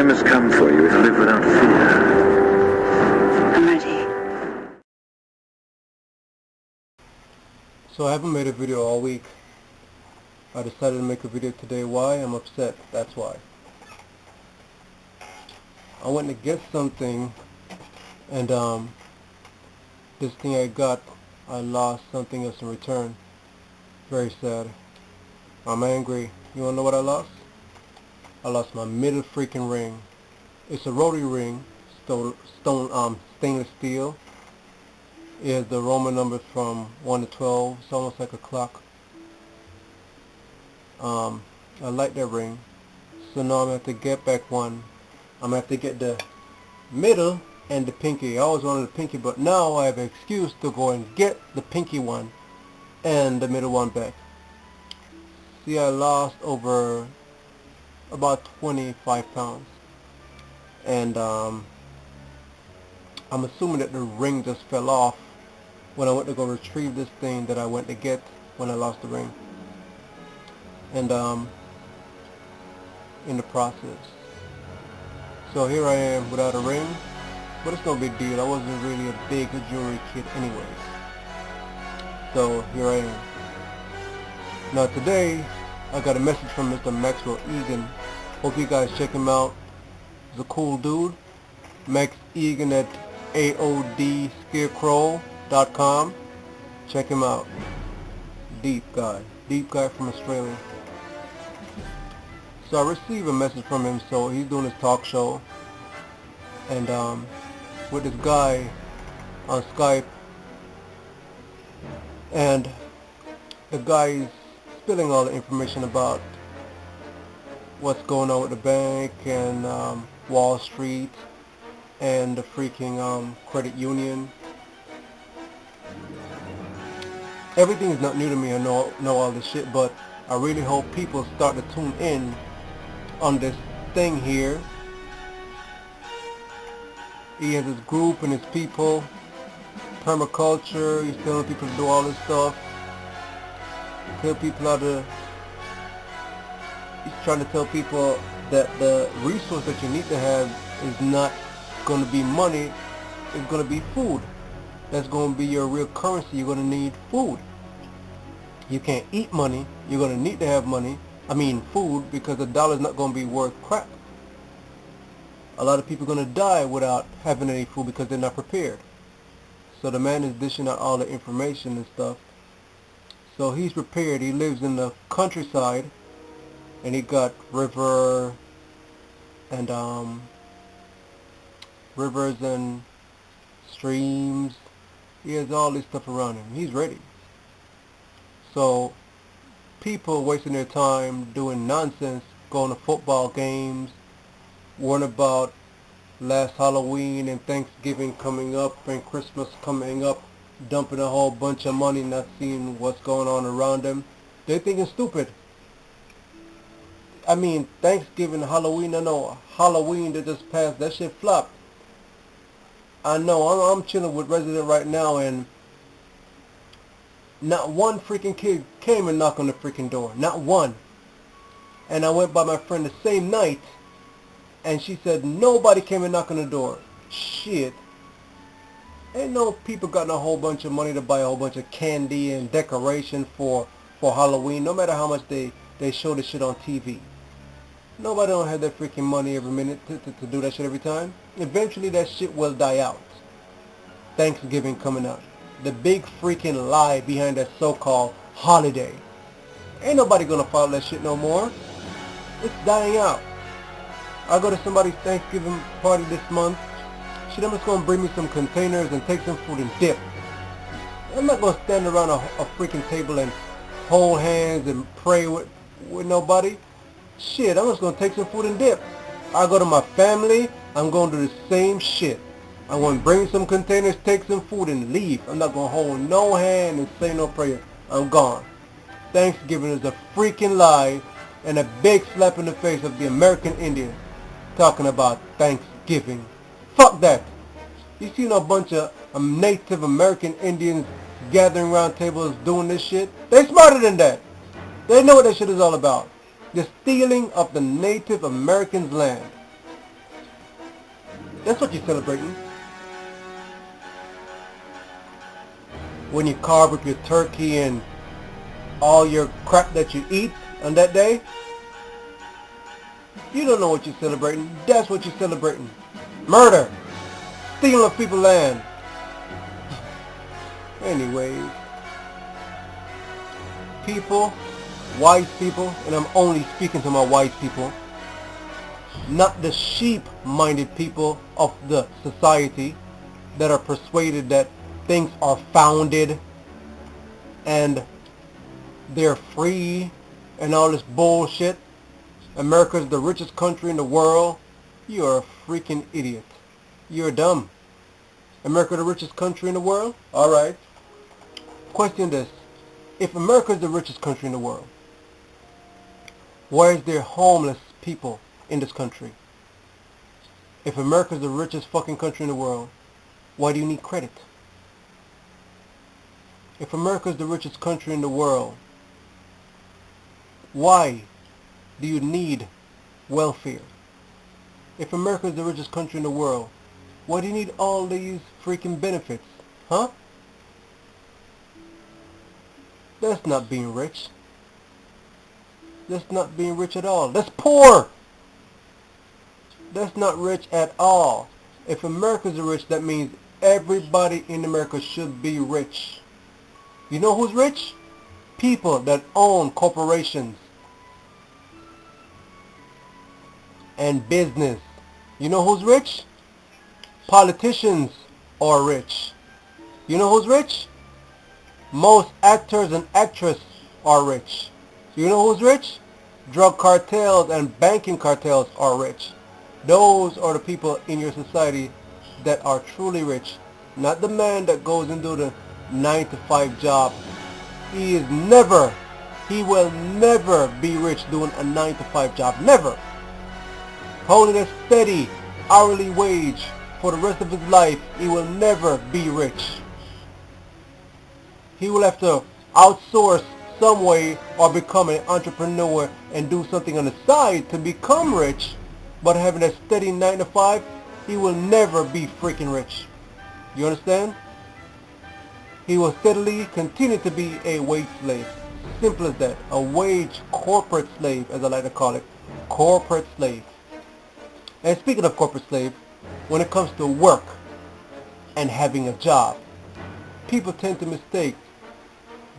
time has come for you to live without fear. I'm ready. So I haven't made a video all week. I decided to make a video today. Why? I'm upset. That's why. I went to get something, and this thing I got, I lost something else in return. Very sad. I'm angry. You wanna know what I lost? I lost my middle freaking ring. It's a rotary ring, stainless steel. It has the Roman numbers from 1 to 12. It's almost like a clock. I like that ring. So now I'm going to have to get back one. I'm going to have to get the middle and the pinky. I always wanted the pinky, but now I have an excuse to go and get the pinky one and the middle one back. See, I lost over about 25 pounds. And I'm assuming that the ring just fell off when I went to go retrieve this thing that I went to get when I lost the ring. And in the process. So here I am without a ring, but it's no big deal. I wasn't really a big jewelry kid anyways. So here I am. Now today, I got a message from Mr. Maxwell Egan. Hope you guys check him out. He's a cool dude. Max Egan at aodscarecrow.com. Check him out. Deep guy from Australia. So I received a message from him. So he's doing his talk show, and with this guy on Skype, and the guy is spilling all the information about what's going on with the bank and Wall Street and the freaking credit union. Everything is not new to me. I know all this shit, but I really hope people start to tune in on this thing here. He has his group and his people, permaculture. He's telling people to do all this stuff. Tell people how to. He's trying to tell people that the resource that you need to have is not going to be money. It's going to be food. That's going to be your real currency. You're going to need food. You can't eat money. You're going to need to have money. I mean food, because the dollar's not going to be worth crap. A lot of people are going to die without having any food because they're not prepared. So the man is dishing out all the information and stuff. So he's prepared. He lives in the countryside, and he got rivers and streams. He has all this stuff around him. He's ready. So people wasting their time doing nonsense, going to football games, worrying about last Halloween and Thanksgiving coming up and Christmas coming up, dumping a whole bunch of money, not seeing what's going on around them. They're thinking stupid. I mean, Thanksgiving, Halloween, I know Halloween that just passed, that shit flopped. I know, I'm chilling with Resident right now, and not one freaking kid came and knocked on the freaking door. Not one. And I went by my friend the same night, and she said nobody came and knocked on the door. Shit. Ain't no people got a whole bunch of money to buy a whole bunch of candy and decoration for Halloween, no matter how much they show this shit on TV. Nobody don't have that freaking money every minute to do that shit every time. Eventually that shit will die out. Thanksgiving coming up. The big freaking lie behind that so-called holiday. Ain't nobody gonna follow that shit no more. It's dying out. I go to somebody's Thanksgiving party this month. Shit, I'm just gonna bring me some containers and take some food and dip. I'm not gonna stand around a freaking table and hold hands and pray with nobody. Shit, I'm just gonna take some food and dip. I go to my family, I'm gonna do the same shit. I'm gonna bring some containers, take some food and leave. I'm not gonna hold no hand and say no prayer. I'm gone. Thanksgiving is a freaking lie and a big slap in the face of the American Indian talking about Thanksgiving. Fuck that. You seen a bunch of Native American Indians gathering around tables doing this shit? They smarter than that. They know what that shit is all about. The stealing of the Native Americans' land. That's what you're celebrating. When you carve up your turkey and all your crap that you eat on that day, you don't know what you're celebrating. That's what you're celebrating. Murder. Stealing of people's land. Anyways. People, wise people, and I'm only speaking to my wise people, not the sheep-minded people of the society that are persuaded that things are founded and they're free and all this bullshit. America's the richest country in the world. You're a freaking idiot. You're dumb. America the richest country in the world? Alright. Question this. If America is the richest country in the world, why is there homeless people in this country? If America is the richest fucking country in the world, why do you need credit? If America is the richest country in the world, why do you need welfare? If America is the richest country in the world, why do you need all these freaking benefits? Huh? That's not being rich. That's not being rich at all. That's poor. That's not rich at all. If America's rich, that means everybody in America should be rich. You know who's rich? People that own corporations and business. You know who's rich? Politicians are rich. You know who's rich? Most actors and actresses are rich. You know who's rich? Drug cartels and banking cartels are rich. Those are the people in your society that are truly rich. Not the man that goes and do the 9-to-5 job. He will never be rich doing a 9-to-5 job. Never. Holding a steady hourly wage for the rest of his life, he will never be rich. He will have to outsource some way or become an entrepreneur and do something on the side to become rich. But having a steady 9-to-5, he will never be freaking rich. You understand? He will steadily continue to be a wage slave. Simple as that. A wage corporate slave, as I like to call it. Corporate slave. And speaking of corporate slave, when it comes to work and having a job, people tend to mistake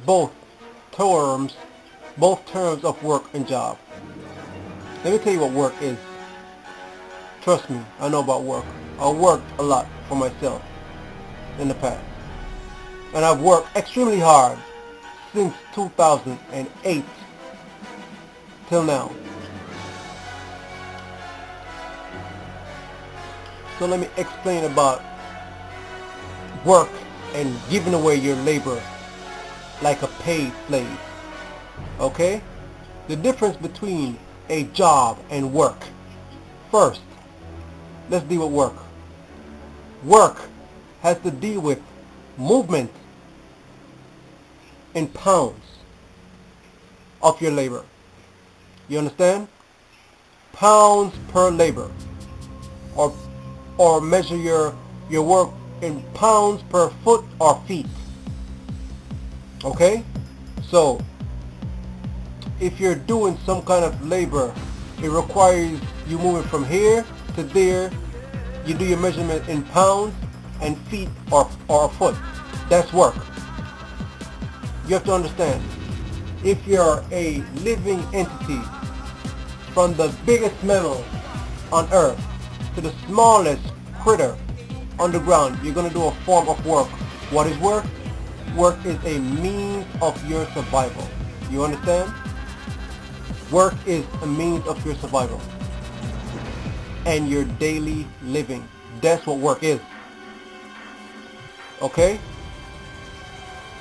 both terms of work and job. Let me tell you what work is. Trust me, I know about work. I worked a lot for myself in the past. And I've worked extremely hard since 2008 till now. So let me explain about work and giving away your labor like a paid slave. Okay? The difference between a job and work. First, let's deal with work. Work has to deal with movement in pounds of your labor. You understand? Pounds per labor. Or measure your work in pounds per foot or feet. Okay? So, if you're doing some kind of labor, it requires you moving from here to there. You do your measurement in pounds and feet or foot. That's work. You have to understand, if you're a living entity, from the biggest mammal on earth to the smallest critter on the ground, you're going to do a form of work. What is work? Work is a means of your survival. You understand? Work is a means of your survival and your daily living. That's what work is. Okay?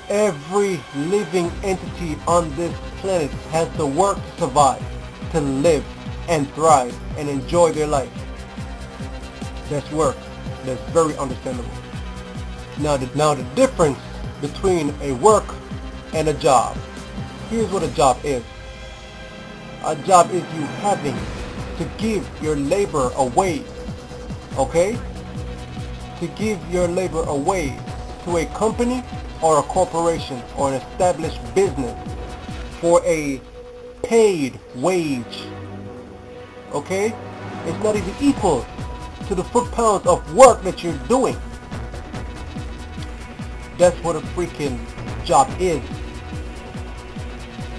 Every living entity on this planet has to work to survive, to live and thrive and enjoy their life. That's work. That's very understandable. Now the difference between a work and a job. Here's what a job is. A job is you having to give your labor away. Okay? to give your labor away to a company or a corporation or an established business for a paid wage. Okay? It's not even equal to the foot-pounds of work that you're doing. That's what a freaking job is.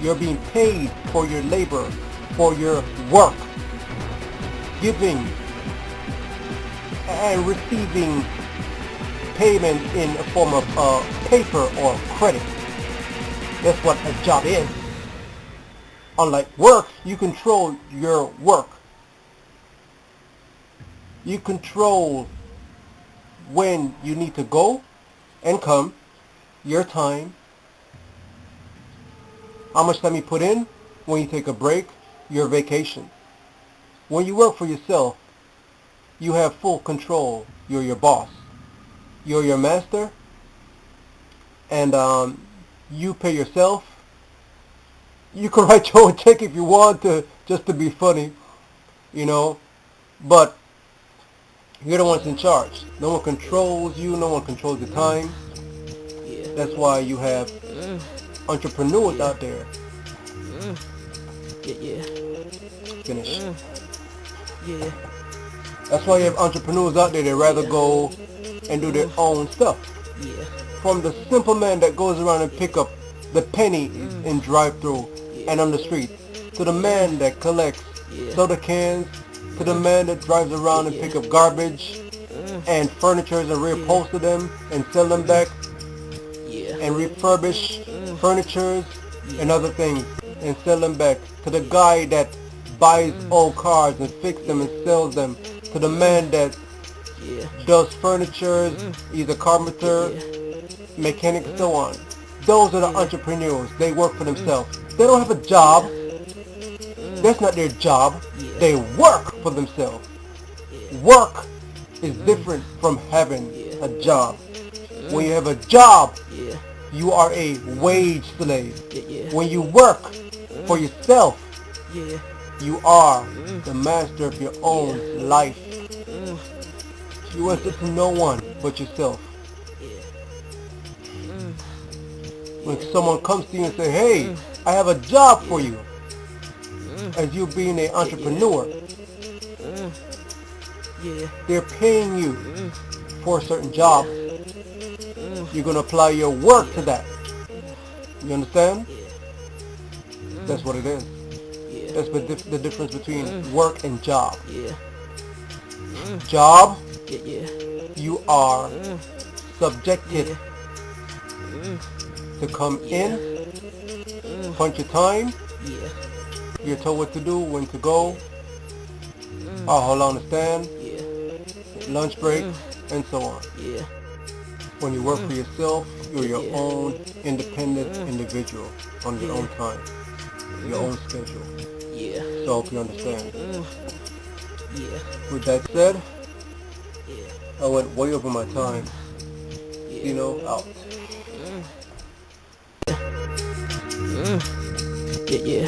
You're being paid for your labor, for your work, giving and receiving payment in a form of paper or credit. That's what a job is. Unlike work, you control your work. You control when you need to go and come, your time, how much time you put in, when you take a break, your vacation. When you work for yourself, you have full control. You're your boss. You're your master, and you pay yourself. You can write your own check if you want to, just to be funny, you know, but you're the ones in charge. No one controls you. No one controls your time. That's why you have entrepreneurs out there. Finish. That's why you have entrepreneurs out there that rather go and do their own stuff. From the simple man that goes around and pick up the penny in drive-thru and on the street, to the man that collects soda cans, to the man that drives around and pick up garbage and furnitures and reupholster them and sell them back and refurbish furnitures and other things and sell them back, to the guy that buys old cars and fixes them and sells them, to the man that does furnitures, he's a carpenter, mechanic, and so on. Those are the entrepreneurs. They work for themselves. They don't have a job. That's not their job. They work for themselves. Work is different from having a job. When you have a job, you are a wage slave. When you work for yourself, you are the master of your own life. You answer to no one but yourself. When someone comes to you and says, hey, I have a job for you, as you being an entrepreneur, they're paying you for a certain job. You're going to apply your work to that. You understand? That's what it is. That's the difference between work and job. Job, you are subjected to come in, punch your time, you're told what to do, when to go, how long to stand, lunch break, and so on. When you work for yourself, you're your own independent individual on your own time, your own schedule. So I hope you understand. With that said, I went way over my time. You know, out. Yeah.